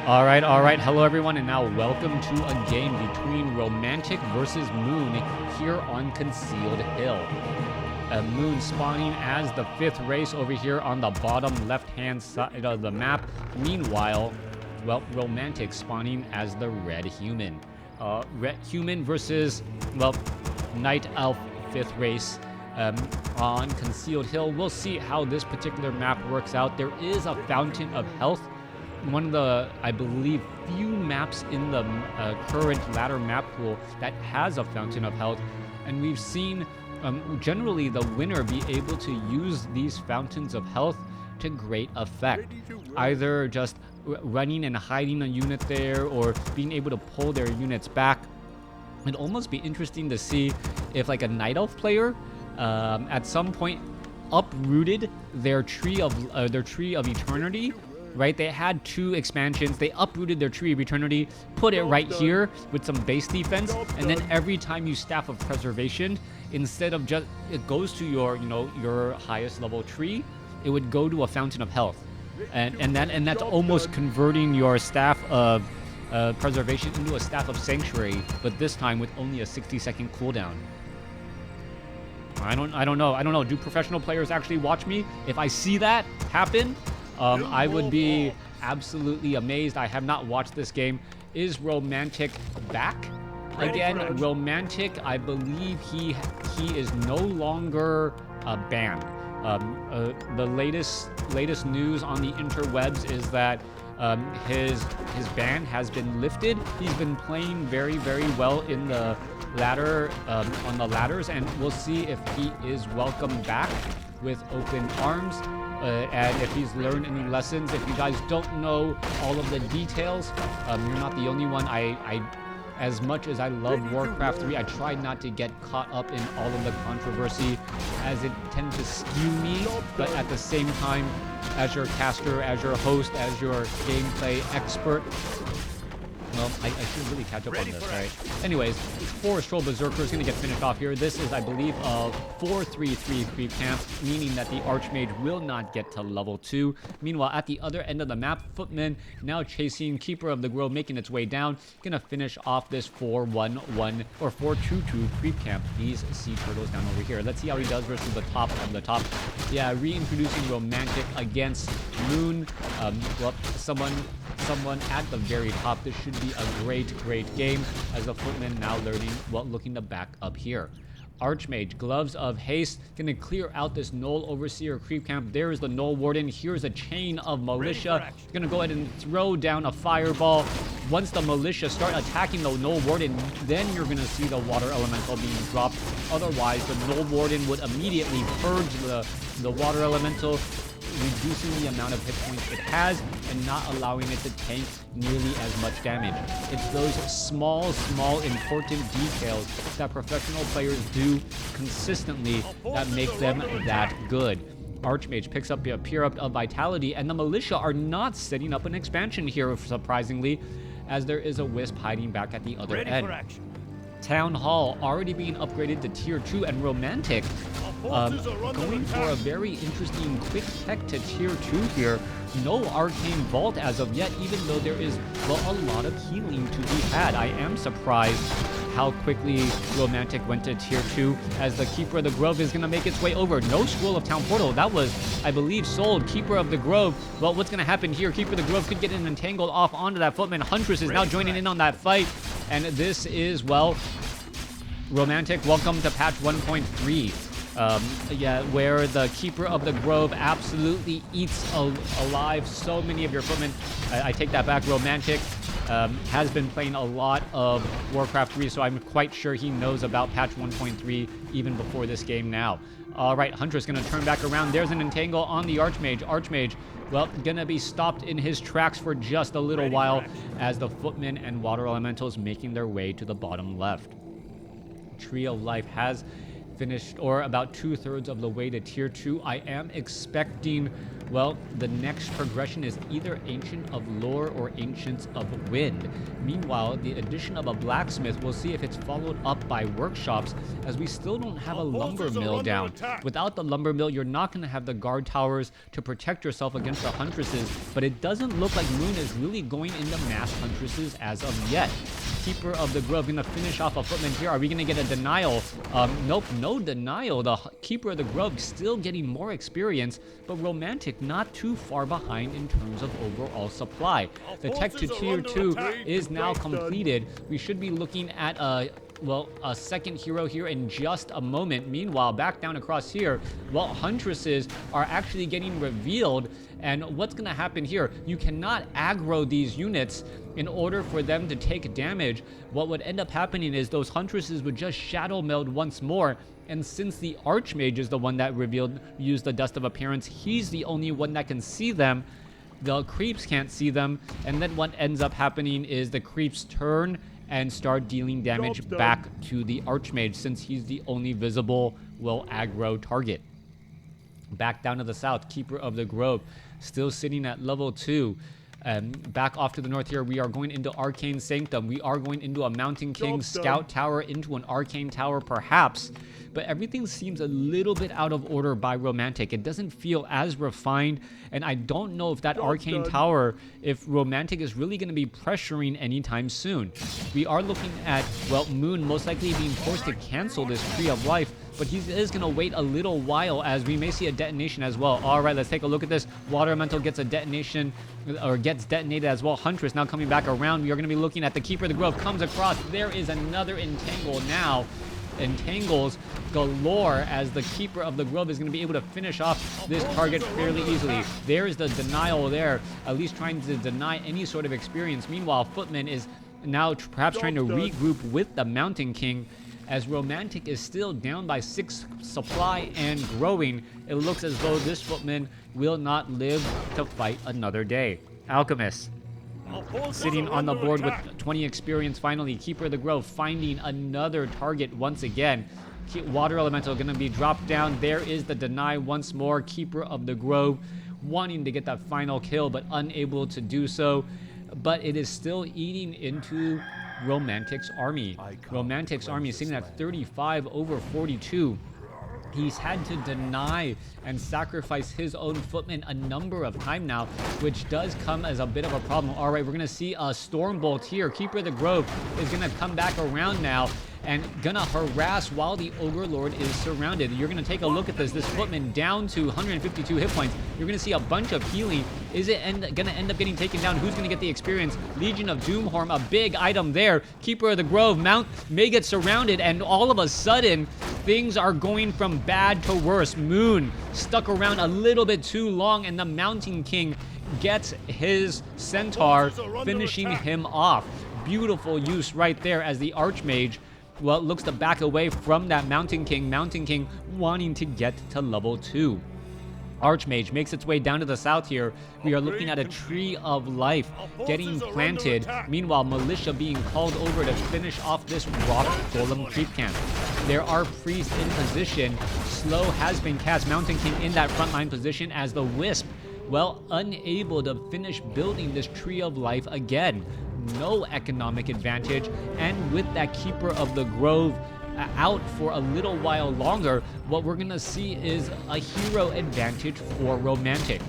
All right. Hello, everyone, and now welcome to a game between Romantic versus Moon here on Concealed Hill. Moon spawning as the 5th race over here on the bottom left-hand side of the map. Meanwhile, well, Romantic spawning as the Red Human. Red Human versus, well, Night Elf 5th race. On Concealed Hill. We'll see how this particular map works out. There is a Fountain of Health, one of the, I believe, few maps in the current ladder map pool that has a Fountain of Health, and we've seen generally the winner be able to use these Fountains of Health to great effect, either just running and hiding a unit there or being able to pull their units back. It'd almost be interesting to see if like a Night Elf player at some point uprooted their tree of eternity, right? They had 2 expansions. They uprooted their tree of eternity, put it right here with some base defense, and then every time you staff of preservation, instead of just it goes to your your highest level tree, it would go to a Fountain of Health, and that's almost converting your staff of preservation into a staff of sanctuary, but this time with only a 60-second cooldown. I don't know. Do professional players actually watch me? If I see that happen, I would be absolutely amazed. I have not watched this game. Is Romantic back again? Romantic, I believe he is no longer banned. The latest news on the interwebs is that his ban has been lifted. He's been playing very, very well in the ladder, on the ladders, and we'll see if he is welcome back with open arms, and if he's learned any lessons. If you guys don't know all of the details, you're not the only one. I as much as I love WarCraft 3, I try not to get caught up in all of the controversy, as it tends to skew me, but at the same time, as your caster, as your host, as your gameplay expert, well, I should really catch up on this, right? Anyways, Forest Troll Berserker is going to get finished off here. This is, I believe, a 4-3-3 creep camp, meaning that the Archmage will not get to level 2. Meanwhile, at the other end of the map, Footman now chasing Keeper of the Grove, making its way down. Going to finish off this 4-1-1 or 4-2-2 creep camp. These sea turtles down over here. Let's see how he does versus the top of the top. Yeah, reintroducing Romantic against Moon. Well, someone at the very top. This should be a great game, as the Footman now learning, well, looking to back up here. Archmage, Gloves of Haste, gonna clear out this Null Overseer creep camp. There's the Null Warden. Here's a chain of Militia. Gonna go ahead and throw down a fireball. Once the Militia start attacking the Null Warden, then you're gonna see the Water Elemental being dropped. Otherwise, the Null Warden would immediately purge the Water Elemental, reducing the amount of hit points it has and not allowing it to tank nearly as much damage. It's those small important details that professional players do consistently that make them that good. Archmage picks up a Pure of Vitality, and the Militia are not setting up an expansion here, surprisingly, as there is a Wisp hiding back at the other end. Town Hall already being upgraded to tier 2, and Romantic going for a very interesting quick tech to tier 2 here. No Arcane Vault as of yet, even though there is, well, a lot of healing to be had. I am surprised how quickly Romantic went to tier 2, as the Keeper of the Grove is going to make its way over. No Scroll of Town Portal. That was, I believe, sold. Keeper of the Grove. Well, what's going to happen here? Keeper of the Grove could get an entangled off onto that Footman. Huntress is now joining in on that fight. And this is, well, Romantic, welcome to patch 1.3. Yeah, where the Keeper of the Grove absolutely eats alive so many of your footmen. I take that back. Romantic has been playing a lot of WarCraft 3, so I'm quite sure he knows about patch 1.3 even before this game now. All right, Huntress going to turn back around. There's an entangle on the Archmage. Archmage, well, going to be stopped in his tracks for just a little while, as the Footmen and Water Elementals making their way to the bottom left. Tree of Life has finished, or about 2/3 of the way to tier 2. I am expecting well, the next progression is either Ancient of Lore or Ancients of Wind. Meanwhile, the addition of a blacksmith, we'll see if it's followed up by workshops, as we still don't have a lumber mill down. Without the lumber mill, you're not going to have the guard towers to protect yourself against the huntresses, but it doesn't look like Moon is really going into mass huntresses as of yet. Keeper of the Grove gonna finish off a footman here. Are we gonna get a denial? Nope, no denial. The Keeper of the Grove still getting more experience, but Romantic not too far behind in terms of overall supply. The tech to tier 2 is now completed. We should be looking at a second hero here in just a moment. Meanwhile, back down across here, well, huntresses are actually getting revealed. And what's going to happen here? You cannot aggro these units in order for them to take damage. What would end up happening is those huntresses would just shadow meld once more. And since the Archmage is the one that used the Dust of Appearance, he's the only one that can see them. The creeps can't see them. And then what ends up happening is the creeps turn and start dealing damage back to the Archmage, since he's the only visible, aggro target. Back down to the south, Keeper of the Grove still sitting at level 2. Back off to the north here, we are going into Arcane Sanctum. We are going into a Mountain King Scout Tower, into an Arcane Tower perhaps. But everything seems a little bit out of order by Romantic. It doesn't feel as refined, and I don't know if that Arcane Tower, if Romantic is really going to be pressuring anytime soon. We are looking at, Moon most likely being forced to cancel this Tree of Life, but he is going to wait a little while, as we may see a detonation as well. All right, let's take a look at this. Water Elemental gets a detonation, or gets detonated as well. Huntress now coming back around. We are going to be looking at the Keeper of the Grove comes across. There is another Entangle now. Entangles galore, as the Keeper of the Grove is going to be able to finish off this target fairly easily. There is the denial there, at least trying to deny any sort of experience. Meanwhile, Footman is now perhaps trying to regroup with the Mountain King, as Romantic is still down by 6 supply and growing. It looks as though this Footman will not live to fight another day. Alchemist sitting on the board with 20 experience finally. Keeper of the Grove finding another target once again. Water Elemental going to be dropped down. There is the deny once more. Keeper of the Grove wanting to get that final kill, but unable to do so. But it is still eating into Romantic's army. Romantic's army is sitting at 35 over 42. He's had to deny and sacrifice his own footmen a number of times now, which does come as a bit of a problem. All right, we're going to see a Stormbolt here. Keeper of the Grove is going to come back around now and gonna harass while the Ogre Lord is surrounded. You're gonna take a look at this. This footman down to 152 hit points. You're gonna see a bunch of healing. Is it gonna end up getting taken down? Who's gonna get the experience? Legion of Doomhorn, a big item there. Keeper of the Grove may get surrounded, and all of a sudden, things are going from bad to worse. Moon stuck around a little bit too long, and the Mountain King gets his centaur, finishing him off. Beautiful use right there, as the Archmage looks to back away from that Mountain King. Mountain King wanting to get to level 2. Archmage makes its way down to the south here. We are looking at a Tree of Life getting planted. Meanwhile, Militia being called over to finish off this Rock Golem creep camp. There are priests in position. Slow has been cast. Mountain King in that frontline position, as the Wisp, unable to finish building this Tree of Life again. No economic advantage, and with that Keeper of the Grove out for a little while longer, what we're gonna see is a hero advantage for Romantic.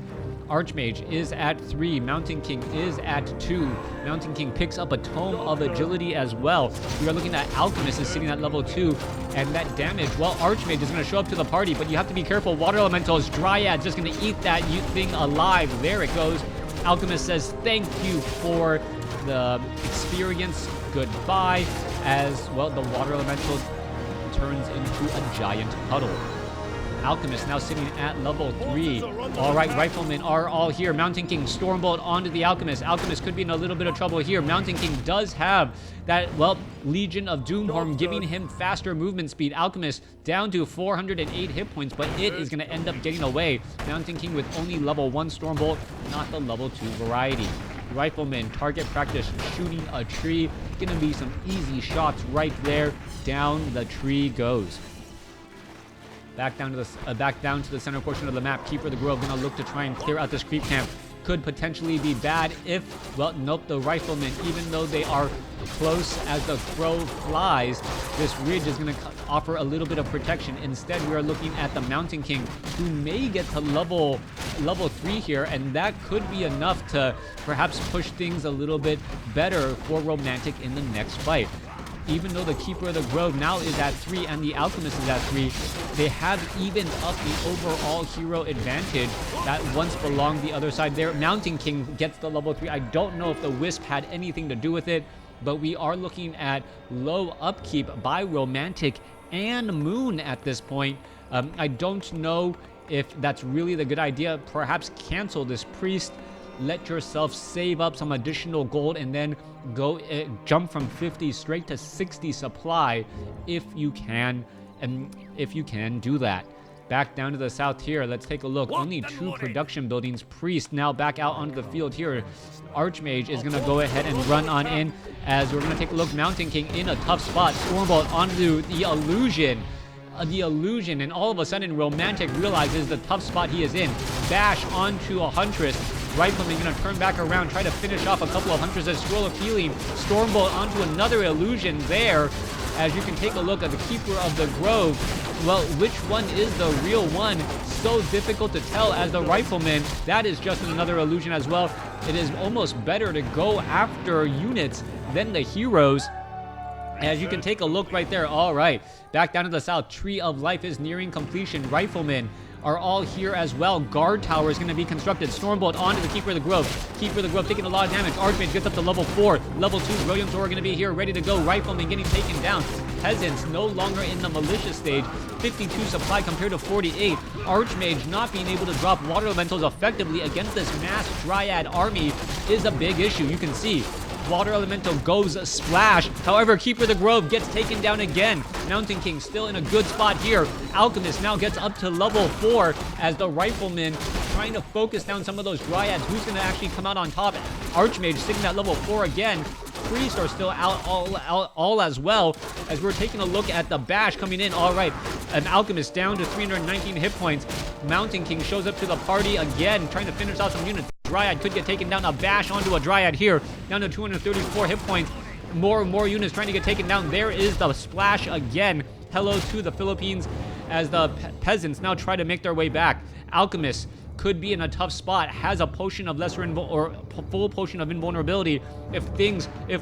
Archmage is at 3, Mountain King is at 2. Mountain King picks up a Tome of Agility as well. We are looking at Alchemist is sitting at level 2, and that damage, Archmage is going to show up to the party, but you have to be careful. Water Elemental's Dryad just going to eat that thing alive. There it goes. Alchemist says thank you for the experience, goodbye, as the Water Elemental turns into a giant puddle. Alchemist now sitting at level 3. All right, Riflemen are all here. Mountain King Stormbolt onto the Alchemist. Alchemist could be in a little bit of trouble here. Mountain King does have that, Legion of Doomhorn giving him faster movement speed. Alchemist down to 408 hit points, but it is going to end up getting away. Mountain King with only level 1 Stormbolt, not the level 2 variety. Rifleman, target practice, shooting a tree. Gonna be some easy shots right there. Down the tree goes. Back down to the center portion of the map. Keeper of the Grove gonna look to try and clear out this creep camp. Could potentially be bad if, well, nope, the riflemen, even though they are close as the crow flies, this ridge is going to offer a little bit of protection. Instead, we are looking at the Mountain King, who may get to level 3 here, and that could be enough to perhaps push things a little bit better for Romantic in the next fight. Even though the Keeper of the Grove now is at 3 and the Alchemist is at 3, they have evened up the overall hero advantage that once belonged the other side there. Mountain King gets the level 3. I don't know if the Wisp had anything to do with it, but we are looking at low upkeep by Romantic and Moon at this point. I don't know if that's really the good idea. Perhaps cancel this Priest. Let yourself save up some additional gold and then go jump from 50 straight to 60 supply if you can, and if you can do that. Back down to the south here, let's take a look. Only 2 production buildings. Priest now back out onto the field here. Archmage is going to go ahead and run on in as we're going to take a look. Mountain King in a tough spot. Stormbolt onto the illusion. And all of a sudden Romantic realizes the tough spot he is in. Bash onto a Huntress. Rifleman gonna turn back around, try to finish off a couple of Huntresses. Scroll of Healing. Stormbolt onto another illusion there. As you can take a look at the Keeper of the Grove. Well, which one is the real one? So difficult to tell as the Rifleman. That is just another illusion as well. It is almost better to go after units than the heroes. As you can take a look right there. All right, back down to the south. Tree of Life is nearing completion. Riflemen are all here as well. Guard tower is going to be constructed. Stormbolt onto the Keeper of the Grove. Keeper of the Grove taking a lot of damage. Archmage gets up to level 4. Level 2, Brilliant Thor going to be here, ready to go. Rifleman getting taken down. Peasants no longer in the militia stage. 52 supply compared to 48. Archmage not being able to drop water elementals effectively against this mass Dryad army is a big issue. You can see Water Elemental goes splash. However, Keeper of the Grove gets taken down again. Mountain King still in a good spot here. Alchemist now gets up to level 4 as the Rifleman trying to focus down some of those Dryads. Who's going to actually come out on top? Archmage sitting at level 4 again. Priests are still out all as well, as we're taking a look at the Bash coming in. All right, an Alchemist down to 319 hit points. Mountain King shows up to the party again, trying to finish out some units. Dryad could get taken down. A Bash onto a Dryad here, down to 234 hit points. More units trying to get taken down. There is the splash again. Hello to the Philippines as the peasants now try to make their way back. Alchemist could be in a tough spot, has a potion of full potion of invulnerability if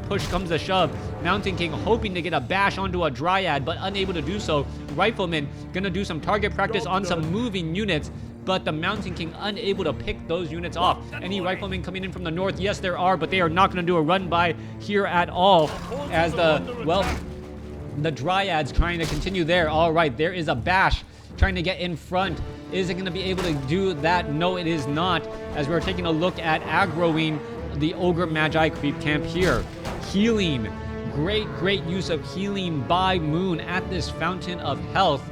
push comes to shove. Mountain King hoping to get a Bash onto a Dryad, but unable to do so. Rifleman gonna do some target practice on some moving units, but the Mountain King unable to pick those units off. Any Riflemen coming in from the north? Yes, there are, but they are not gonna do a run by here at all, as the Dryads trying to continue there. All right, there is a Bash trying to get in front. Is it going to be able to do that? No, it is not, as we're taking a look at aggroing the Ogre Magi creep camp here. Healing. Great use of healing by Moon at this Fountain of Health.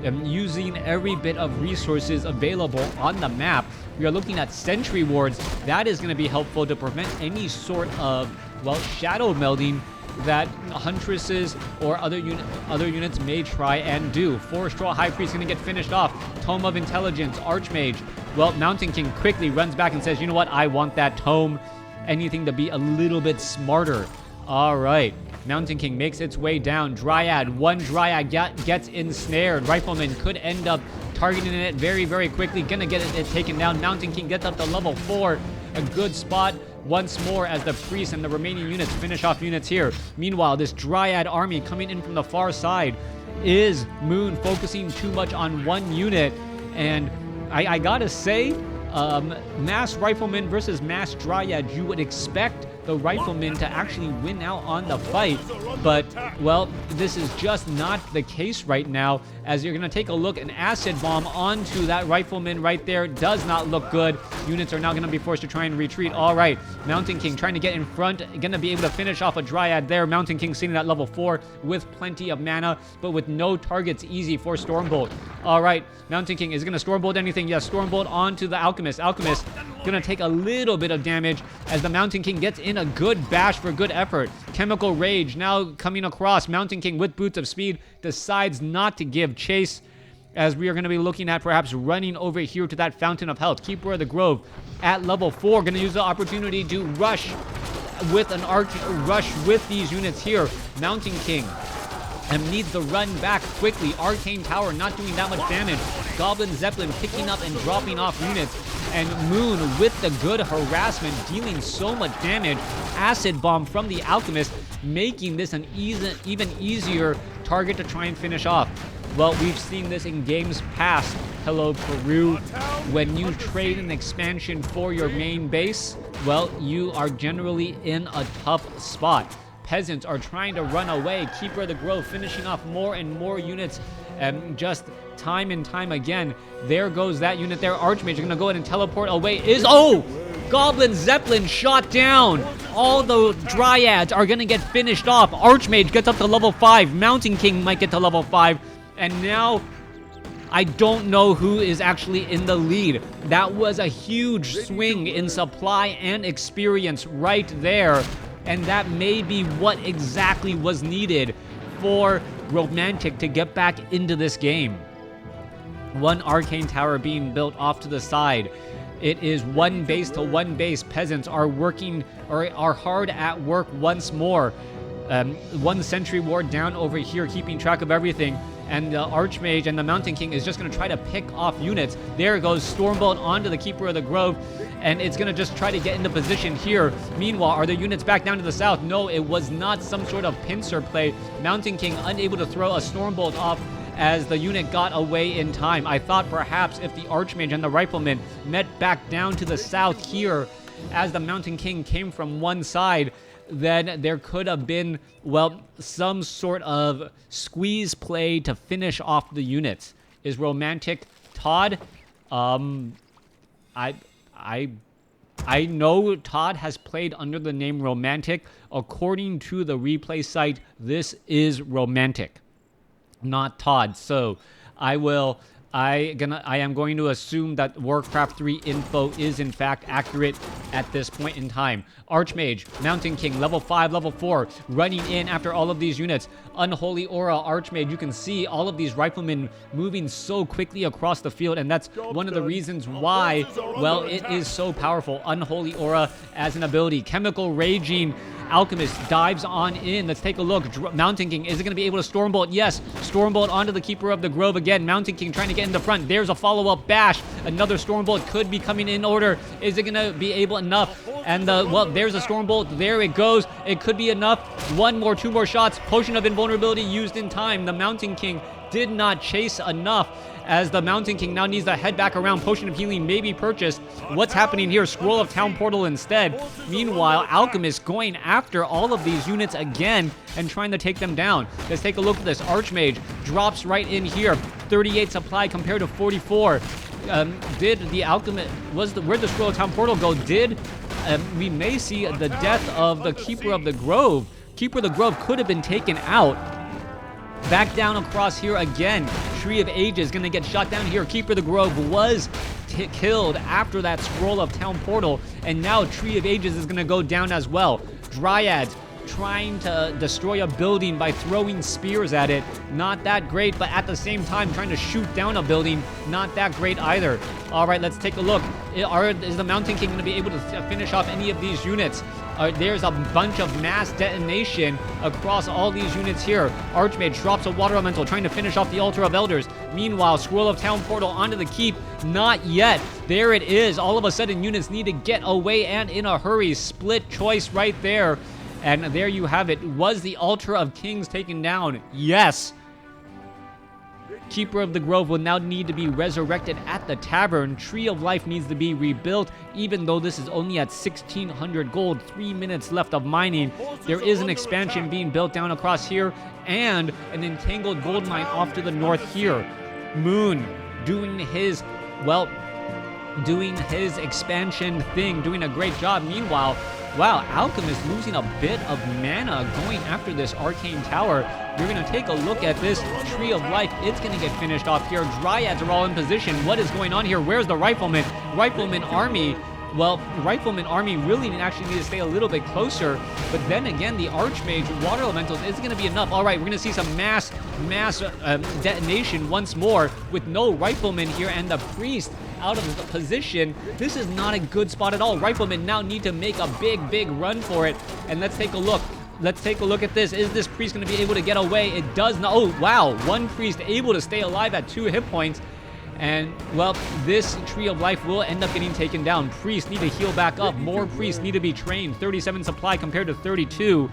Using every bit of resources available on the map. We are looking at Sentry Wards. That is going to be helpful to prevent any sort of, well, shadow melding that Huntresses or other units may try and do. 4 Straw High Priest going to get finished off. Tome of Intelligence, Archmage. Well, Mountain King quickly runs back and says, you know what, I want that tome. Anything to be a little bit smarter. All right. Mountain King makes its way down. Dryad, one Dryad gets ensnared. Rifleman could end up targeting it very quickly. Gonna get it taken down. Mountain King gets up to level 4. A good spot once more as the Priest and the remaining units finish off units here. Meanwhile, this Dryad army coming in from the far side. Is Moon focusing too much on one unit? And I gotta say, Mass Rifleman versus Mass Dryad, you would expect the Riflemen to actually win out on the fight, but, well, this is just not the case right now, as you're going to take a look. An Acid Bomb onto that Rifleman right there does not look good. Units are now going to be forced to try and retreat. All right, Mountain King trying to get in front, going to be able to finish off a Dryad there. Mountain King sitting at level 4 with plenty of mana, but with no targets easy for Stormbolt. All right, Mountain King is going to Stormbolt anything. Yes, Stormbolt onto the Alchemist. Alchemist going to take a little bit of damage as the Mountain King gets in a good bash for good effort. Chemical Rage now coming across. Mountain King with Boots of Speed decides not to give chase. as we are going to be looking at perhaps running over here to that Fountain of Health. Keeper of the Grove at level 4, going to use the opportunity to rush with these units here. Mountain King needs to run back quickly. Arcane Tower not doing that much damage. Goblin Zeppelin picking up and dropping off units. And Moon with the good harassment, dealing so much damage. Acid Bomb from the Alchemist, making this an even easier target to try and finish off. Well, we've seen this in games past. Hello, Peru. When you trade an expansion for your main base, well, you are generally in a tough spot. Peasants are trying to run away. Keeper of the Grove finishing off more and more units, just time and time again. There goes that unit there. Archmage are going to go ahead and teleport away. Goblin Zeppelin shot down. All the Dryads are going to get finished off. Archmage gets up to level 5. Mountain King might get to level 5. And now, I don't know who is actually in the lead. That was a huge swing in supply and experience right there. And that may be what exactly was needed for Romantic to get back into this game. One Arcane Tower being built off to the side. It is one base to one base. Peasants are working, or are hard at work once more. One Sentry Ward down over here, keeping track of everything. And the Archmage and the Mountain King is just going to try to pick off units. There goes Stormbolt onto the Keeper of the Grove, and it's going to just try to get into position here. Meanwhile, are the units back down to the south? No, it was not some sort of pincer play. Mountain King unable to throw a Stormbolt off as the unit got away in time. I thought perhaps if the Archmage and the Rifleman met back down to the south here, as the Mountain King came from one side, then there could have been, well, some sort of squeeze play to finish off the units. Is Romantic Todd? I know Todd has played under the name Romantic. According to the replay site, this is Romantic, not Todd. So I am going to assume that WarCraft 3 info is in fact accurate at this point in time. Archmage, Mountain King, level 5, level 4, running in after all of these units. Unholy Aura, Archmage, you can see all of these riflemen moving so quickly across the field, and that's one of the reasons why, well, it is so powerful. Unholy Aura as an ability. Chemical Raging Alchemist dives on in. Let's take a look. Mountain King, is it going to be able to Stormbolt? Yes. Stormbolt onto the Keeper of the Grove again. Mountain King trying to get in the front. There's a follow-up bash. Another Stormbolt could be coming in order. Is it going to be able enough? And well, there's a Stormbolt. There it goes. It could be enough. Two more shots. Potion of Invulnerability used in time. The Mountain King did not chase enough, as the Mountain King now needs to head back around. Potion of Healing may be purchased. What's happening here? Scroll of Town Portal instead. Meanwhile, Alchemist going after all of these units again and trying to take them down. Let's take a look at this. Archmage drops right in here. 38 supply compared to 44. Did the Alchemist... where'd the Scroll of Town Portal go? We may see the death of the Keeper of the Grove. Keeper of the Grove could have been taken out. Back down across here again. Tree of Ages going to get shot down here. Keeper of the Grove was killed after that Scroll of Town Portal, and now Tree of Ages is going to go down as well. Dryads trying to destroy a building by throwing spears at it. Not that great, but at the same time trying to shoot down a building. Not that great either. All right, let's take a look. Is the Mountain King going to be able to finish off any of these units? There's a bunch of mass detonation across all these units here. Archmage drops a Water Elemental trying to finish off the Altar of Elders. Meanwhile, Scroll of Town Portal onto the keep. Not yet. There it is. All of a sudden, units need to get away and in a hurry. Split choice right there. And there you have it. Was the Altar of Kings taken down? Yes. Keeper of the Grove will now need to be resurrected at the tavern. Tree of Life needs to be rebuilt, even though this is only at 1,600 gold. 3 minutes left of mining. There is an expansion being built down across here, and an entangled gold mine off to the north here. Moon doing his expansion thing, doing a great job. Meanwhile, wow, Alchemist losing a bit of mana going after this Arcane Tower. You're going to take a look at this Tree of Life. It's going to get finished off here. Dryads are all in position. What is going on here? Where's the Rifleman? Rifleman army well, Rifleman army really actually need to stay a little bit closer. But then again, the Archmage Water Elementals isn't going to be enough. All right, we're going to see some mass detonation once more with no Rifleman here and the Priest out of the position. This is not a good spot at all. Riflemen now need to make a big run for it. And let's take a look. Let's take a look at this. Is this Priest going to be able to get away? It does not. Oh, wow. One Priest able to stay alive at 2 hit points. And, well, this Tree of Life will end up getting taken down. Priests need to heal back up. More Priests need to be trained. 37 supply compared to 32.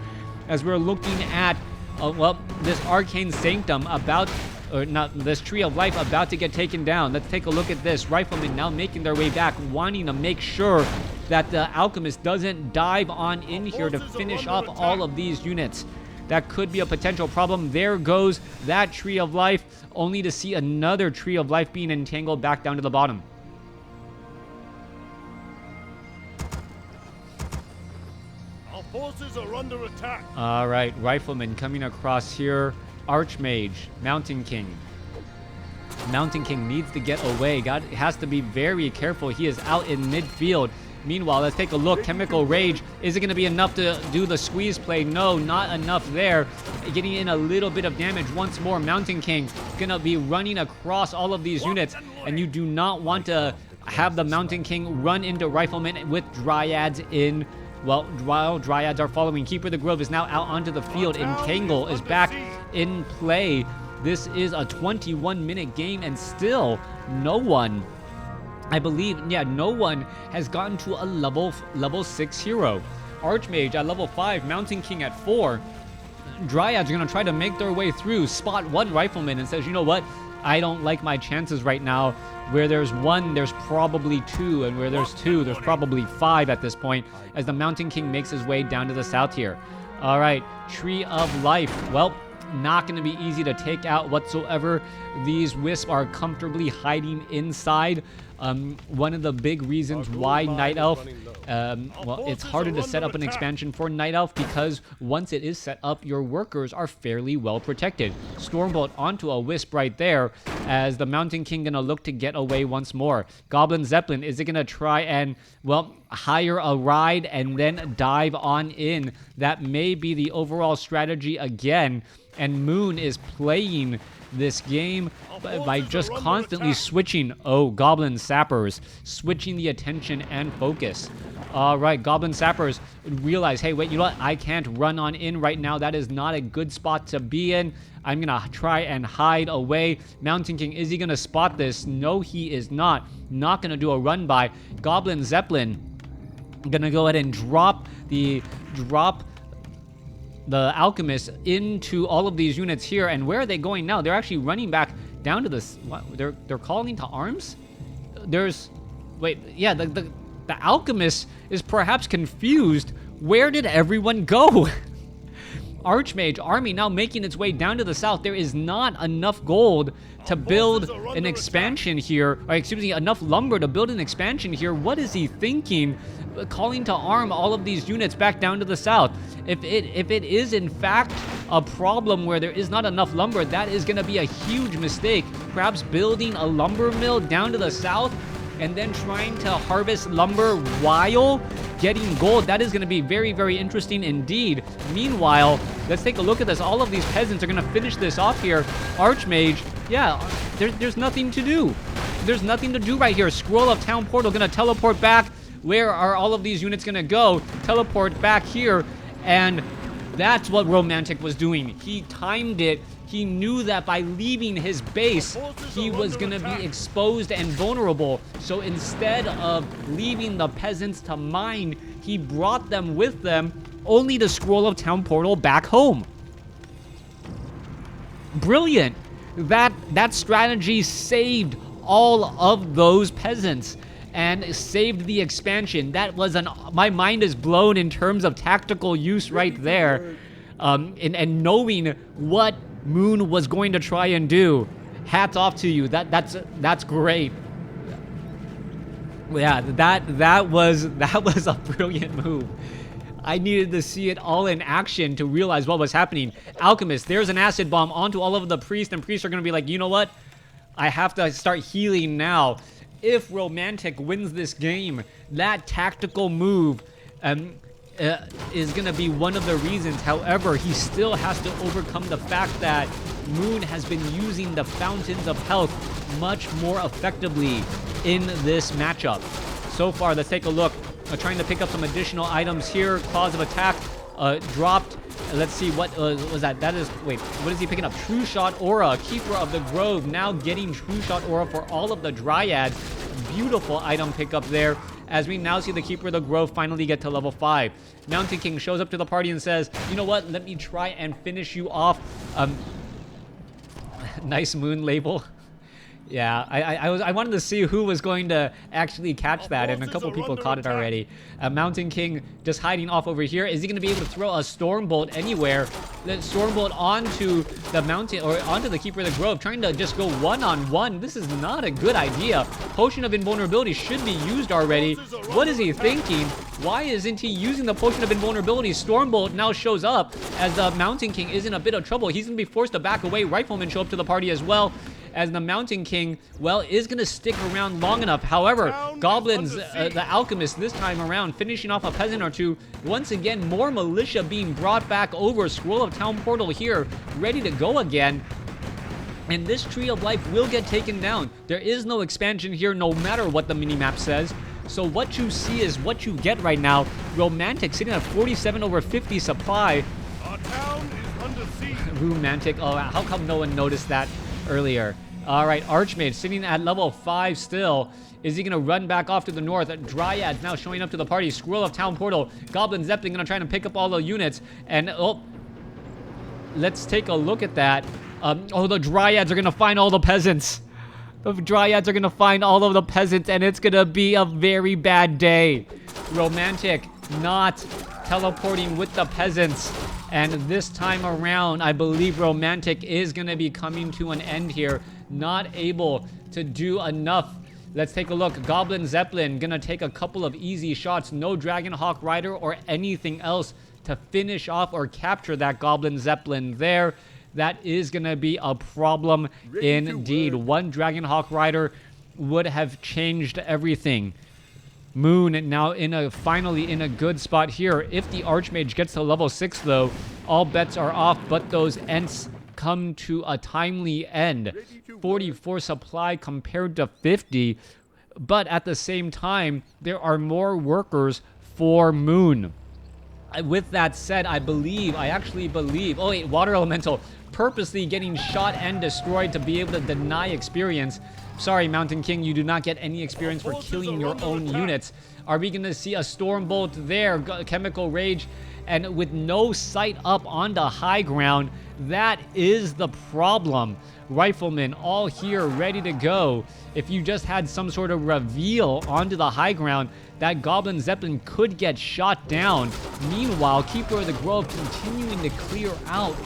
As we're looking at, well, this Arcane Sanctum about... or not, this Tree of Life about to get taken down. Let's take a look at this. Riflemen now making their way back, wanting to make sure that the Alchemist doesn't dive on in here to finish off all of these units. That could be a potential problem. There goes that Tree of Life, only to see another Tree of Life being entangled back down to the bottom. Our forces are under attack. All right, Rifleman coming across here. Archmage, Mountain King. Mountain King needs to get away. Has to be very careful. He is out in midfield. Meanwhile, let's take a look. Chemical Rage. Is it going to be enough to do the squeeze play? No, not enough there. Getting in a little bit of damage once more. Mountain King going to be running across all of these units. And you do not want to have the Mountain King run into Riflemen with Dryads in. Well, while Dryads are following, Keeper of the Grove is now out onto the field. Entangle is back in play. This is a 21-minute game, and still no one, I believe, yeah, no one has gotten to a level 6 hero. Archmage at level 5, Mountain King at 4. Dryads are going to try to make their way through. Spot one Rifleman and says, you know what? I don't like my chances right now. Where there's 1, there's probably 2, and where there's 2, there's probably 5 at this point, as the Mountain King makes his way down to the south here. All right, Tree of Life. Well, not going to be easy to take out whatsoever. These Wisps are comfortably hiding inside. One of the big reasons why Night Elf, well, it's harder to set up an expansion for Night Elf because once it is set up, your workers are fairly well protected. Stormbolt onto a Wisp right there as the Mountain King gonna look to get away once more. Goblin Zeppelin, is it gonna try and, well, hire a ride and then dive on in? That may be the overall strategy again. And Moon is playing this game by just constantly switching. Oh, Goblin Sappers, switching the attention and focus. All right, Goblin Sappers realize, hey, wait, you know what? I can't run on in right now. That is not a good spot to be in. I'm going to try and hide away. Mountain King, is he going to spot this? No, he is not. Not going to do a run by. Goblin Zeppelin going to go ahead and drop the Alchemist into all of these units here. And where are they going now? They're actually running back down to this. What? They're calling to arms? There's... Wait, yeah, the Alchemist is perhaps confused. Where did everyone go? Archmage army now making its way down to the south. There is not enough gold to build an expansion here. Or excuse me, enough lumber to build an expansion here. What is he thinking? Calling to arm all of these units back down to the south. If it is in fact a problem where there is not enough lumber, that is going to be a huge mistake. Perhaps building a lumber mill down to the south and then trying to harvest lumber while getting gold. That is going to be very, very interesting indeed. Meanwhile, let's take a look at this. All of these peasants are going to finish this off here. Archmage, yeah, there's nothing to do. There's nothing to do right here. Scroll of Town Portal going to teleport back. Where are all of these units going to go? Teleport back here. And that's what Romantic was doing. He timed it. He knew that by leaving his base, he was going to be exposed and vulnerable. So instead of leaving the peasants to mine, he brought them with them, only to Scroll of Town Portal back home. Brilliant. That strategy saved all of those peasants and saved the expansion. That was my mind is blown in terms of tactical use right there. And knowing what Moon was going to try and do. Hats off to you. That's great. Yeah, that was a brilliant move. I needed to see it all in action to realize what was happening. Alchemist, there's an acid bomb onto all of the priests, and priests are going to be like, you know what? I have to start healing now. if Romantic wins this game, that tactical move is going to be one of the reasons. However, he still has to overcome the fact that Moon has been using the Fountains of Health much more effectively in this matchup. So far, let's take a look. Trying to pick up some additional items here. Claws of Attack dropped. Let's see, what was that? That is, wait, what is he picking up? True Shot Aura, Keeper of the Grove, now getting True Shot Aura for all of the Dryads. Beautiful item pickup there, as we now see the Keeper of the Grove finally get to level 5. Mountain King shows up to the party and says, you know what, let me try and finish you off. Nice Moon label. Yeah, I wanted to see who was going to actually catch that, and a couple people caught it already. Mountain King just hiding off over here. Is he going to be able to throw a Stormbolt anywhere? The Stormbolt onto the mountain, or onto the Keeper of the Grove, trying to just go one-on-one. This is not a good idea. Potion of Invulnerability should be used already. What is he thinking? Why isn't he using the Potion of Invulnerability? Stormbolt now shows up as the Mountain King is in a bit of trouble. He's going to be forced to back away. Riflemen show up to the party as well, as the Mountain King, well, is going to stick around long enough. However, Goblins, the Alchemist this time around, finishing off a peasant or two. Once again, more militia being brought back over. Scroll of Town Portal here, ready to go again. And this Tree of Life will get taken down. There is no expansion here, no matter what the minimap says. So what you see is what you get right now. Romantic sitting at 47 over 50 supply. Our town is under siege. Romantic, oh, how come no one noticed that earlier? All right, Archmage sitting at level 5 still. Is he going to run back off to the north? Dryads now showing up to the party. Scroll of Town Portal. Goblin Zeppelin going to try and pick up all the units. And, oh, let's take a look at that. Oh, the Dryads are going to find all the peasants. The Dryads are going to find all of the peasants, and it's going to be a very bad day. Romantic not teleporting with the peasants. And this time around, I believe Romantic is going to be coming to an end here. Not able to do enough. Let's take a look. Goblin Zeppelin going to take a couple of easy shots. No Dragonhawk Rider or anything else to finish off or capture that Goblin Zeppelin there. That is going to be a problem indeed. One Dragonhawk Rider would have changed everything. Moon now finally in a good spot here. If the Archmage gets to level 6 though, all bets are off, but those Ents come to a timely end. 44 supply compared to 50, but at the same time, there are more workers for Moon. With that said, I actually believe, oh wait, Water Elemental purposely getting shot and destroyed to be able to deny experience. Sorry, Mountain King, you do not get any experience for killing your own units. Are we going to see a Stormbolt there? Chemical Rage, and with no sight up onto high ground, that is the problem. Riflemen all here ready to go. If you just had some sort of reveal onto the high ground, that Goblin Zeppelin could get shot down. Meanwhile, Keeper of the Grove continuing to clear out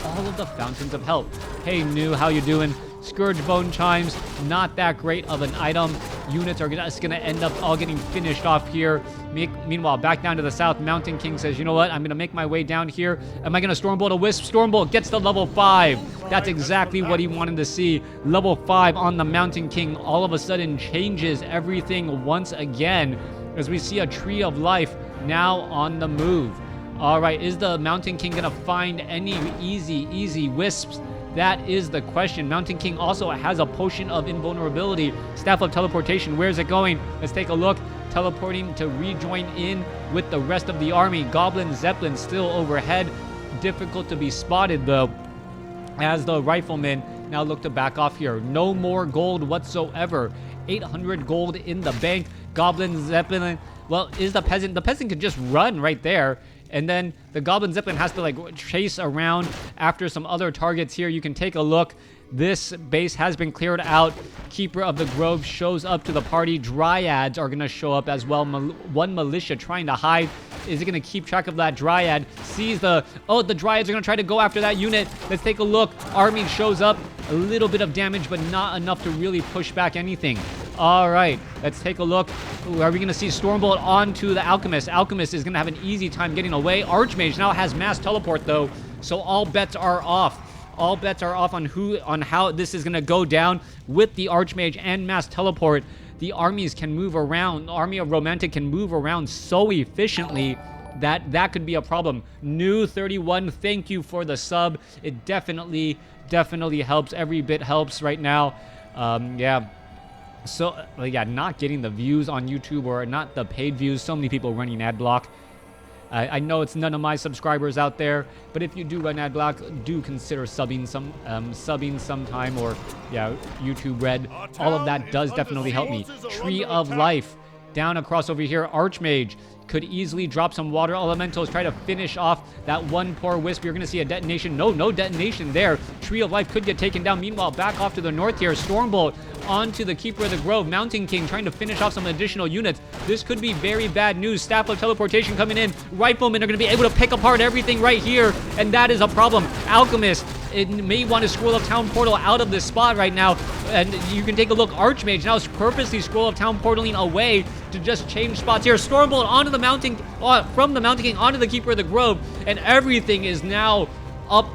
all of the Fountains of Health. Hey, New, how you doing? Scourge Bone Chimes, not that great of an item. Units are just going to end up all getting finished off here. Meanwhile, back down to the south, Mountain King says, you know what? I'm going to make my way down here. Am I going to Stormbolt a Wisp? Stormbolt gets to level 5. That's exactly what he wanted to see. Level 5 on the Mountain King all of a sudden changes everything once again, as we see a Tree of Life now on the move. All right, is the Mountain King going to find any easy wisps? That is the question. Mountain King also has a Potion of Invulnerability. Staff of Teleportation, where's it going? Let's take a look. Teleporting to rejoin in with the rest of the army. Goblin Zeppelin still overhead. Difficult to be spotted though, as the Riflemen now look to back off here. No more gold whatsoever. 800 gold in the bank. Goblin Zeppelin, well, is the peasant could just run right there. And then the Goblin Zeppelin has to like chase around after some other targets here. You can take a look. This base has been cleared out. Keeper of the Grove shows up to the party. Dryads are going to show up as well. One militia trying to hide. Is it going to keep track of that Dryad? Sees the Dryads are going to try to go after that unit. Let's take a look. Army shows up. A little bit of damage, but not enough to really push back anything. All right, let's take a look. Are we going to see Stormbolt onto the Alchemist? Alchemist is going to have an easy time getting away. Archmage now has mass teleport though, so all bets are off. All bets are off on how this is going to go down with the Archmage and mass teleport. the armies can move around. The army of Romantic can move around so efficiently that could be a problem. New 31, thank you for the sub. It definitely helps. Every bit helps right now. Yeah. So, yeah, not getting the views on YouTube, or not the paid views. So many people running ad block. I know it's none of my subscribers out there, but if you do run ad block, do consider subbing sometime, or yeah, YouTube Red. All of that does definitely help me. Tree of Life down across over here. Archmage could easily drop some water elementals, try to finish off that one poor Wisp. You're going to see a detonation. No detonation there. Tree of Life could get taken down. Meanwhile, back off to the north here. Stormbolt onto the Keeper of the Grove. Mountain King trying to finish off some additional units. This could be very bad news. Staff of Teleportation coming in. Riflemen are going to be able to pick apart everything right here, and that is a problem. Alchemist, it may want to Scroll of Town Portal out of this spot right now, and you can take a look. Archmage now is purposely Scroll of Town Portaling away to just change spots here. Stormbolt onto the Mountain, from the Mountain King onto the Keeper of the Grove, and everything is now up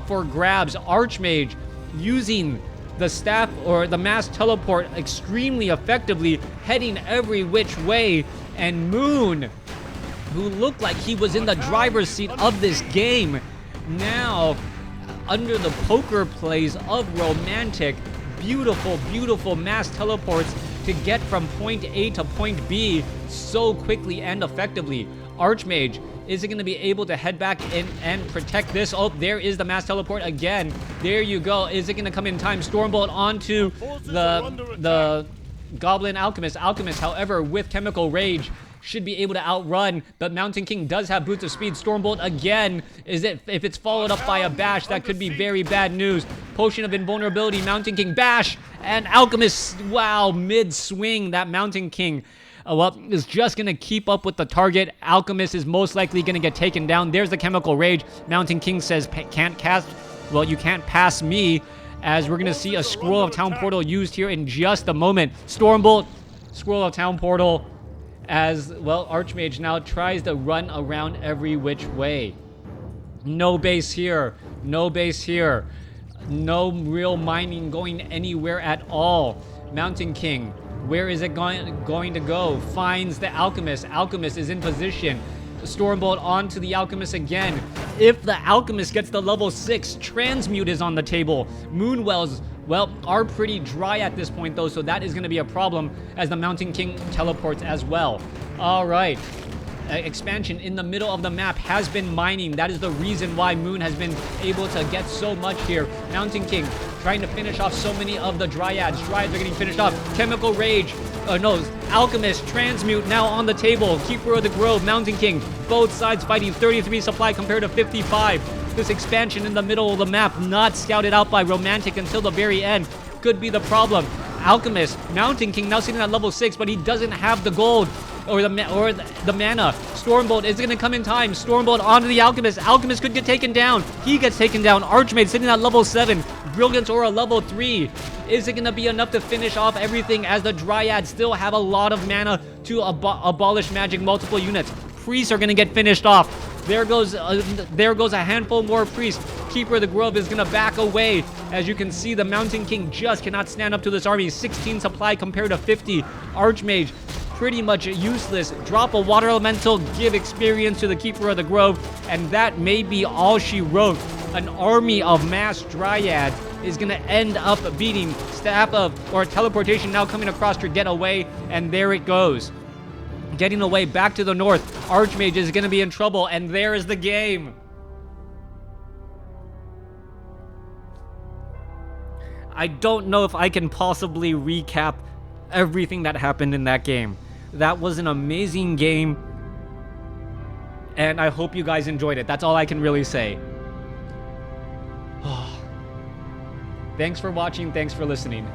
for grabs. Archmage using the staff or the mass teleport extremely effectively, heading every which way, and Moon, who looked like he was in the driver's seat of this game, now under the poker plays of Romantic. Beautiful mass teleports to get from point A to point B so quickly and effectively. Archmage, is it going to be able to head back in and protect this? Oh, there is the mass teleport again. There you go. Is it going to come in time? Stormbolt onto the Goblin Alchemist. Alchemist, however, with Chemical Rage, should be able to outrun, but Mountain King does have Boots of Speed. Stormbolt again. If it's followed up by a bash, that could be very bad news. Potion of Invulnerability, Mountain King, bash, and Alchemist, wow, mid-swing, that Mountain King, well, is just going to keep up with the target. Alchemist is most likely going to get taken down. There's the Chemical Rage. Mountain King says, can't cast, well, you can't pass me, as we're going to see a Scroll of Town Portal used here in just a moment. Stormbolt, Scroll of Town Portal, as, well, Archmage now tries to run around every which way. No base here. No base here. No real mining going anywhere at all. Mountain King, where is it going to go? Finds the Alchemist. Alchemist is in position. Stormbolt onto the Alchemist again. If the Alchemist gets the level 6, Transmute is on the table. Moonwells, well, are pretty dry at this point though, so that is going to be a problem as the Mountain King teleports as well. All right. Expansion in the middle of the map has been mining. That is the reason why Moon has been able to get so much here. Mountain King trying to finish off so many of the Dryads. Dryads are getting finished off. Chemical Rage. No, Alchemist, Transmute now on the table. Keeper of the Grove, Mountain King. Both sides fighting. 33 supply compared to 55. This expansion in the middle of the map, not scouted out by Romantic until the very end, could be the problem. Alchemist, Mountain King now sitting at level 6, but he doesn't have the gold or the mana. Stormbolt is going to come in time. Stormbolt onto the Alchemist. Alchemist could get taken down. He gets taken down. Archmage sitting at level 7. Brilliance Aura level 3. Is it going to be enough to finish off everything, as the Dryads still have a lot of mana to abolish magic multiple units? Priests are going to get finished off. There goes a handful more priests. Keeper of the Grove is going to back away. As you can see, the Mountain King just cannot stand up to this army. 16 supply compared to 50. Archmage, pretty much useless. Drop a water elemental, give experience to the Keeper of the Grove, and that may be all she wrote. An army of mass Dryads is going to end up beating Staff of, or Teleportation now coming across to get away, and there it goes. Getting away back to the north. Archmage is going to be in trouble, and there is the game. I don't know if I can possibly recap everything that happened in that game. That was an amazing game, and I hope you guys enjoyed it. That's all I can really say. Thanks for watching. Thanks for listening.